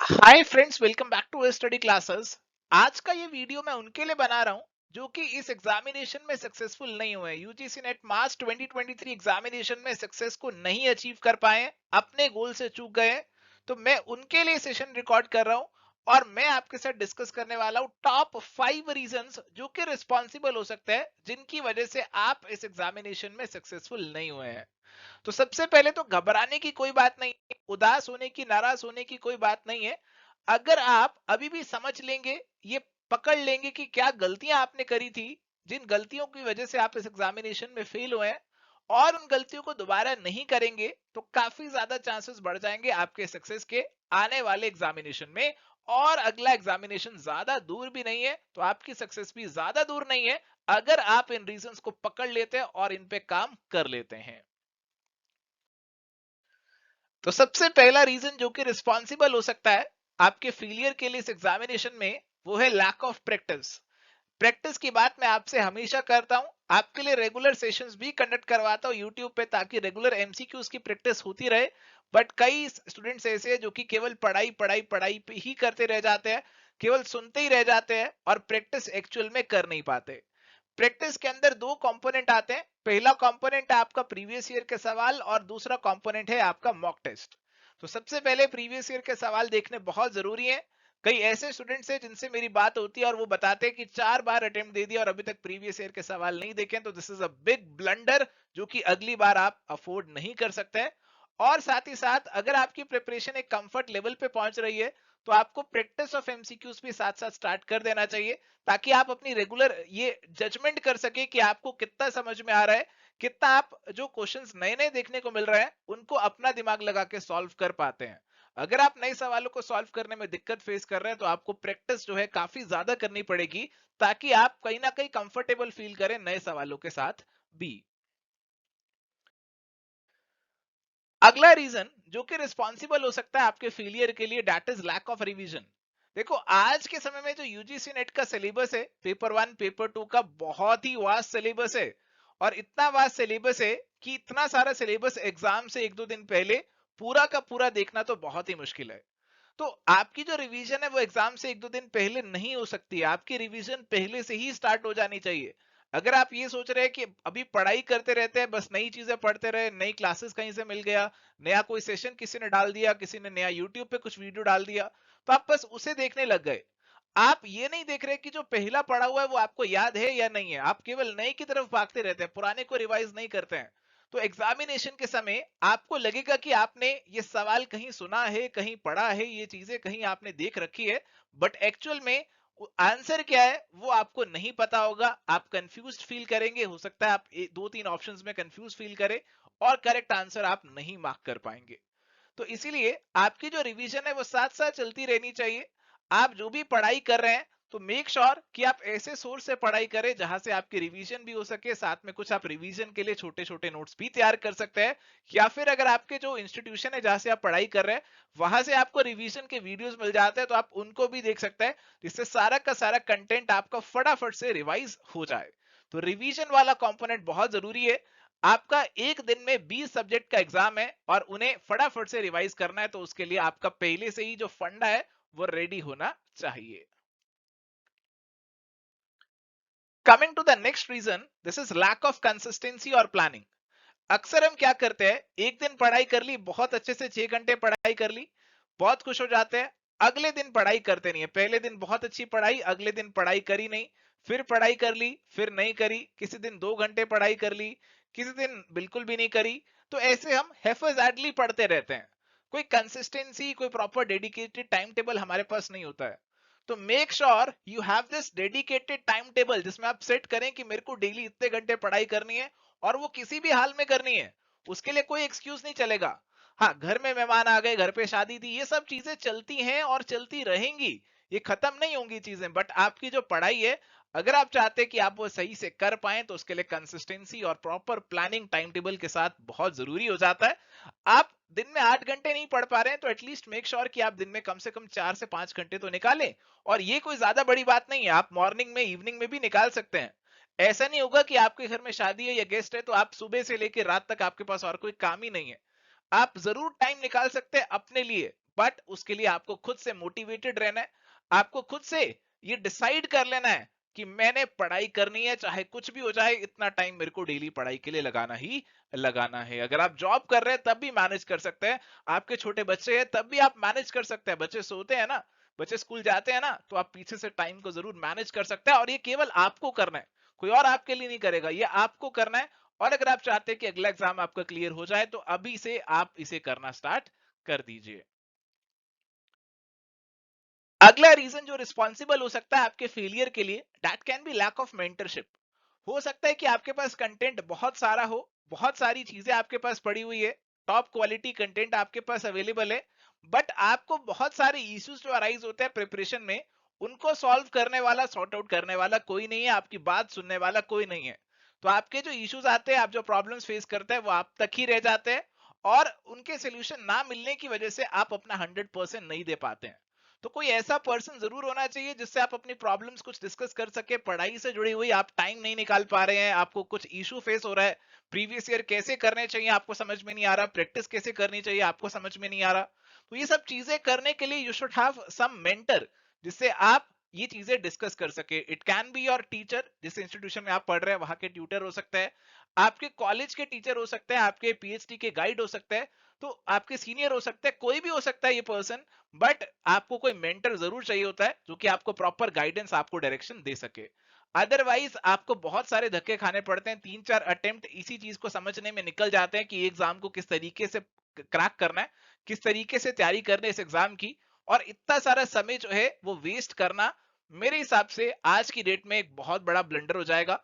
Hi friends, welcome back to study classes. आज का ये वीडियो मैं उनके लिए बना रहा हूँ जो कि इस एग्जामिनेशन में सक्सेसफुल नहीं हुए। यूजीसी नेट मार्च 2023 एग्जामिनेशन में सक्सेस को नहीं अचीव कर पाए, अपने गोल से चूक गए। तो मैं उनके लिए सेशन रिकॉर्ड कर रहा हूँ और मैं आपके साथ डिस्कस करने वाला हूँ टॉप 5 रीजंस जो कि रिस्पॉन्सिबल हो सकते हैं जिनकी वजह से आप इस एग्जामिनेशन में सक्सेसफुल नहीं हुए हैं। तो सबसे पहले तो घबराने की कोई बात नहीं है, उदास होने की, नाराज होने की कोई बात नहीं है। अगर आप अभी भी समझ लेंगे, ये पकड़ लेंगे कि क्या गलतियां आपने करी थी, जिन गलतियों की वजह से आप इस एग्जामिनेशन में फेल हुए हैं, और उन गलतियों को दोबारा नहीं करेंगे, तो काफी ज्यादा चांसेस बढ़ जाएंगे आपके सक्सेस के आने वाले एग्जामिनेशन में। और अगला एग्जामिनेशन ज्यादा दूर भी नहीं है, तो आपकी सक्सेस भी ज्यादा दूर नहीं है अगर आप इन रीजंस को पकड़ लेते हैं और इन पे काम कर लेते हैं। तो सबसे पहला रीजन जो कि रिस्पॉन्सिबल हो सकता है आपके फेलियर के लिए इस एग्जामिनेशन में, वो है लैक ऑफ प्रैक्टिस। प्रैक्टिस की बात मैं आपसे हमेशा करता हूं, आपके लिए रेगुलर सेशंस भी कंडक्ट करवाता हूं यूट्यूब पे, ताकि रेगुलर एमसीक्यूज की प्रैक्टिस होती रहे। बट कई स्टूडेंट्स ऐसे हैं जो कि केवल पढ़ाई पढ़ाई पढ़ाई पे ही करते रह जाते हैं, केवल सुनते ही रह जाते हैं और प्रैक्टिस एक्चुअल में कर नहीं पाते। प्रैक्टिस के अंदर दो कंपोनेंट आते हैं। पहला कंपोनेंट है आपका प्रीवियस ईयर के सवाल और दूसरा कंपोनेंट है आपका मॉक टेस्ट। तो सबसे पहले प्रीवियस ईयर के सवाल देखने बहुत जरूरी है। कई ऐसे स्टूडेंट्स हैं जिनसे मेरी बात होती है और वो बताते हैं कि 4 बार अटेम्प्ट दे दिया और अभी तक प्रीवियस ईयर के सवाल नहीं देखे। तो this is a big blunder जो कि अगली बार आप अफोर्ड नहीं कर सकते हैं। और साथ ही साथ अगर आपकी प्रिपरेशन एक कंफर्ट लेवल पे पहुंच रही है, तो आपको प्रैक्टिस ऑफ एमसीक्यूज भी साथ साथ स्टार्ट कर देना चाहिए, ताकि आप अपनी रेगुलर ये जजमेंट कर सके कि आपको कितना समझ में आ रहा है, कितना आप जो क्वेश्चंस नए नए देखने को मिल रहे हैं उनको अपना दिमाग लगा के सॉल्व कर पाते हैं। अगर आप नए सवालों को सॉल्व करने में दिक्कत फेस कर रहे हैं, तो आपको प्रैक्टिस जो है काफी ज्यादा करनी पड़ेगी, ताकि आप कहीं ना कहीं कंफर्टेबल फील करें नए सवालों के साथ भी। अगला रीजन जो कि रिस्पॉन्सिबल हो सकता है आपके फेलियर के लिए, that is lack of revision. देखो, आज के समय में जो यूजीसी नेट का सिलेबस है, पेपर 1 पेपर 2 का बहुत ही वास्ट सिलेबस है। और इतना वास्ट सिलेबस है कि इतना सारा सिलेबस एग्जाम से एक दो दिन पहले पूरा का पूरा देखना तो बहुत ही मुश्किल है। तो आपकी जो रिवीजन है वो एग्जाम से एक दो दिन पहले नहीं हो सकती है, आपकी रिवीजन पहले से ही स्टार्ट हो जानी चाहिए। अगर आप ये सोच रहे हैं कि अभी पढ़ाई करते रहते हैं, बस नई चीजें पढ़ते रहे, नई क्लासेस कहीं से मिल गया, नया कोई सेशन किसी ने डाल दिया, किसी ने नया यूट्यूब पे कुछ वीडियो डाल दिया, तो आप बस उसे देखने लग गए। आप ये नहीं देख रहे कि जो पहला पढ़ा हुआ है वो आपको याद है या नहीं है, आप केवल नए की तरफ भागते रहते हैं, पुराने को रिवाइज नहीं करते हैं। तो एग्जामिनेशन के समय आपको लगेगा कि आपने ये सवाल कहीं सुना है, कहीं पढ़ा है, ये चीजें कहीं आपने देख रखी है, बट एक्चुअल में आंसर क्या है वो आपको नहीं पता होगा। आप कंफ्यूज फील करेंगे, हो सकता है आप दो तीन ऑप्शंस में कंफ्यूज फील करें और करेक्ट आंसर आप नहीं मार्क कर पाएंगे। तो इसीलिए आपकी जो रिवीजन है वो साथ साथ चलती रहनी चाहिए। आप जो भी पढ़ाई कर रहे हैं, तो मेक श्योर कि आप ऐसे सोर्स से पढ़ाई करें जहां से आपकी रिवीजन भी हो सके, साथ में कुछ आप रिवीजन के लिए छोटे छोटे नोट्स भी तैयार कर सकते हैं। या फिर अगर आपके जो इंस्टीट्यूशन है जहां से आप पढ़ाई कर रहे हैं, वहां से आपको रिवीजन के वीडियोस मिल जाते हैं, तो आप उनको भी देख सकते हैं, जिससे सारा का सारा कंटेंट आपका फटाफट से रिवाइज हो जाए। तो रिवीजन वाला कंपोनेंट बहुत जरूरी है। आपका एक दिन में 20 सब्जेक्ट का एग्जाम है और उन्हें फटाफट से रिवाइज करना है, तो उसके लिए आपका पहले से ही जो फंडा है वो रेडी होना चाहिए। Coming to the next reason, this is lack of consistency और प्लानिंग। अक्सर हम क्या करते हैं, एक दिन पढ़ाई कर ली, बहुत अच्छे से 6 घंटे पढ़ाई कर ली, बहुत खुश हो जाते हैं, अगले दिन पढ़ाई करते नहीं है। पहले दिन बहुत अच्छी पढ़ाई, अगले दिन पढ़ाई करी नहीं, फिर पढ़ाई कर ली, फिर नहीं करी, किसी दिन 2 घंटे पढ़ाई कर ली, किसी दिन बिल्कुल भी नहीं करी। तो ऐसे हम हेफाजतली पढ़ते रहते हैं, कोई कंसिस्टेंसी, कोई प्रॉपर डेडिकेटेड टाइम टेबल हमारे पास नहीं होता है। तो make sure you have this dedicated time table, जिसमें आप सेट करें कि मेरे को डेली इतने घंटे पढ़ाई करनी है, और वो किसी भी हाल में करनी है। उसके लिए कोई एक्सक्यूज नहीं चलेगा। हाँ, घर में मेहमान आ गए, घर पे शादी थी, ये सब चीजें चलती हैं और चलती रहेंगी, ये खत्म नहीं होंगी चीजें। बट आपकी जो पढ़ाई है, अगर आप चाहते हैं कि आप वो सही से कर पाए, तो उसके लिए कंसिस्टेंसी और प्रॉपर प्लानिंग टाइम टेबल के साथ बहुत जरूरी हो जाता है। आप दिन में 8 घंटे नहीं पढ़ पा रहे हैं, तो एटलीस्ट मेक श्योर कि आप दिन में कम से कम 4 से 5 घंटे तो निकालें। और ये कोई ज्यादा बड़ी बात नहीं है, आप मॉर्निंग में, इवनिंग में भी निकाल सकते हैं। ऐसा नहीं होगा कि आपके घर में शादी है या गेस्ट है तो आप सुबह से लेकर रात तक आपके पास और कोई काम ही नहीं है। आप जरूर टाइम निकाल सकते हैं अपने लिए, बट उसके लिए आपको खुद से मोटिवेटेड रहना है, आपको खुद से ये डिसाइड कर लेना है कि मैंने पढ़ाई करनी है, चाहे कुछ भी हो जाए, इतना टाइम मेरे को डेली पढ़ाई के लिए लगाना ही लगाना है। अगर आप जॉब कर रहे हैं तब भी मैनेज कर सकते हैं, आपके छोटे बच्चे हैं तब भी आप मैनेज कर सकते हैं, बच्चे सोते हैं ना, बच्चे स्कूल जाते हैं ना, तो आप पीछे से टाइम को जरूर मैनेज कर सकते हैं, और ये केवल आपको करना है, कोई और आपके लिए नहीं करेगा, ये आपको करना है। और अगर आप चाहते हैं कि अगला एग्जाम आपका क्लियर हो जाए तो अभी से आप इसे करना स्टार्ट कर दीजिए। अगला रीजन जो रिस्पॉन्सिबल हो सकता है आपके फेलियर के लिए, that can be lack of mentorship. हो सकता है कि आपके पास कंटेंट बहुत सारा हो, बहुत सारी चीजें आपके पास पड़ी हुई है, टॉप क्वालिटी कंटेंट आपके पास अवेलेबल है, बट आपको बहुत सारे इश्यूज जो अराइज होते हैं प्रिपरेशन में, उनको सॉल्व करने वाला, सॉर्ट आउट करने वाला कोई नहीं है, आपकी बात सुनने वाला कोई नहीं है। तो आपके जो इश्यूज आते हैं, आप जो प्रॉब्लम्स फेस करते हैं, वो आप तक ही रह जाते हैं, और उनके सोल्यूशन ना मिलने की वजह से आप अपना 100% नहीं दे पाते हैं। तो कोई ऐसा पर्सन जरूर होना चाहिए जिससे आप अपनी प्रॉब्लम्स कुछ डिस्कस कर सके, पढ़ाई से जुड़ी हुई, आप टाइम नहीं निकाल पा रहे हैं, आपको कुछ इशू फेस हो रहा है, प्रीवियस ईयर कैसे करने चाहिए आपको समझ में नहीं आ रहा, प्रैक्टिस कैसे करनी चाहिए आपको समझ में नहीं आ रहा, तो ये सब चीजें करने के लिए you should have some mentor, जिससे आप ये चीजें डिस्कस कर सके। It can be your teacher, जिस इंस्टीट्यूशन में आप पढ़ रहे हैं वहां के ट्यूटर हो सकते हैं, आपके कॉलेज के टीचर हो सकते हैं, आपके पीएचडी के गाइड हो सकते हैं, तो आपके सीनियर हो सकते हैं, कोई भी हो सकता है ये पर्सन, बट आपको कोई मेंटर जरूर चाहिए होता है जो कि आपको प्रॉपर गाइडेंस, आपको डायरेक्शन दे सके। अदरवाइज आपको बहुत सारे धक्के खाने पड़ते हैं, 3-4 अटेम्प्ट इसी चीज को समझने में निकल जाते हैं कि एग्जाम को किस तरीके से क्रैक करना है, किस तरीके से तैयारी करनी है इस एग्जाम की, और इतना सारा समय जो है वो वेस्ट करना मेरे हिसाब से आज की डेट में एक बहुत बड़ा ब्लंडर हो जाएगा।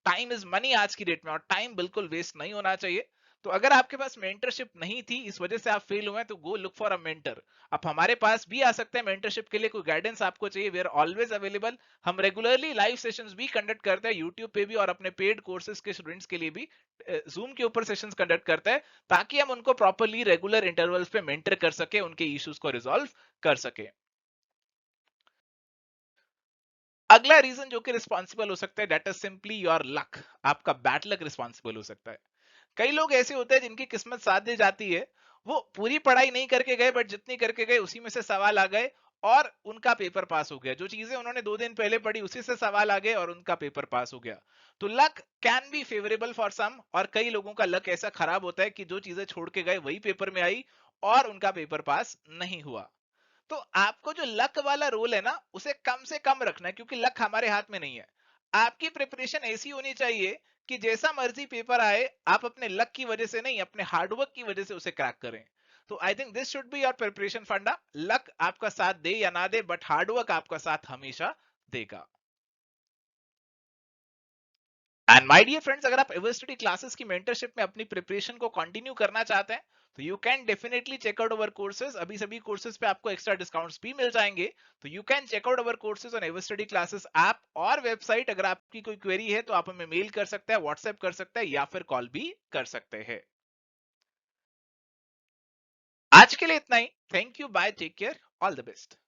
टाइम इज मनी आज की डेट में, और टाइम बिल्कुल वेस्ट नहीं होना चाहिए। तो अगर आपके पास मेंटरशिप नहीं थी, इस वजह से आप फेल हुए हैं, तो गो लुक फॉर अ मेंटर। आप हमारे पास भी आ सकते हैं मेंटरशिप के लिए, कोई गाइडेंस आपको चाहिए, वी आर ऑलवेज अवेलेबल। हम रेगुलरली लाइव सेशंस भी कंडक्ट करते हैं यूट्यूब पे भी, और अपने पेड कोर्सेज के स्टूडेंट्स के लिए भी जूम के ऊपर सेशंस कंडक्ट करते हैं, ताकि हम उनको प्रॉपरली रेगुलर इंटरवल्स पे मेंटर कर सके, उनके इश्यूज को रिजॉल्व कर सके। अगला रीजन जो कि रिस्पॉन्सिबल हो सकता है, that is simply your luck. आपका बैड लक रिस्पॉन्सिबल हो सकता है। कई लोग ऐसे होते हैं जिनकी किस्मत साथ दे जाती है, वो पूरी पढ़ाई नहीं करके गए, बट जितनी करके गए उसी में से सवाल आ गए, और उनका पेपर पास हो गया। जो चीजें उन्होंने 2 दिन पहले पढ़ी उसी से सवाल आ गए और उनका पेपर पास हो गया। तो luck can be favourable for some, और कई लोगों का लक ऐसा खराब होता है कि जो चीजें छोड़ के गए वही पेपर में आई, और उनका पेपर पास नहीं हुआ। तो आपको जो लक वाला रोल है ना, उसे कम से कम रखना है, क्योंकि लक हमारे हाथ में नहीं है। आपकी प्रिपरेशन ऐसी होनी चाहिए कि जैसा मर्जी पेपर आए, आप अपने लक की वजह से नहीं, अपने हार्डवर्क की वजह से उसे क्रैक करें। तो I think this should be your preparation फंडा। लक आपका साथ दे या ना दे, बट हार्डवर्क आपका साथ हमेशा देगा। एंड माय डियर फ्रेंड्स, अगर आप एवर्सिटी क्लासेस की मेंटरशिप में अपनी प्रिपरेशन को कंटिन्यू करना चाहते हैं, तो you can definitely check out our courses. अभी सभी कोर्सेज पे आपको एक्स्ट्रा डिस्काउंट्स भी मिल जाएंगे। तो you can check out our courses on Eversity classes app और वेबसाइट। अगर आपकी कोई क्वेरी है तो आप हमें मेल कर सकते हैं, व्हाट्सएप कर सकते हैं, या फिर कॉल भी कर सकते हैं। आज के लिए इतना ही। Thank you, bye, take care, all the best.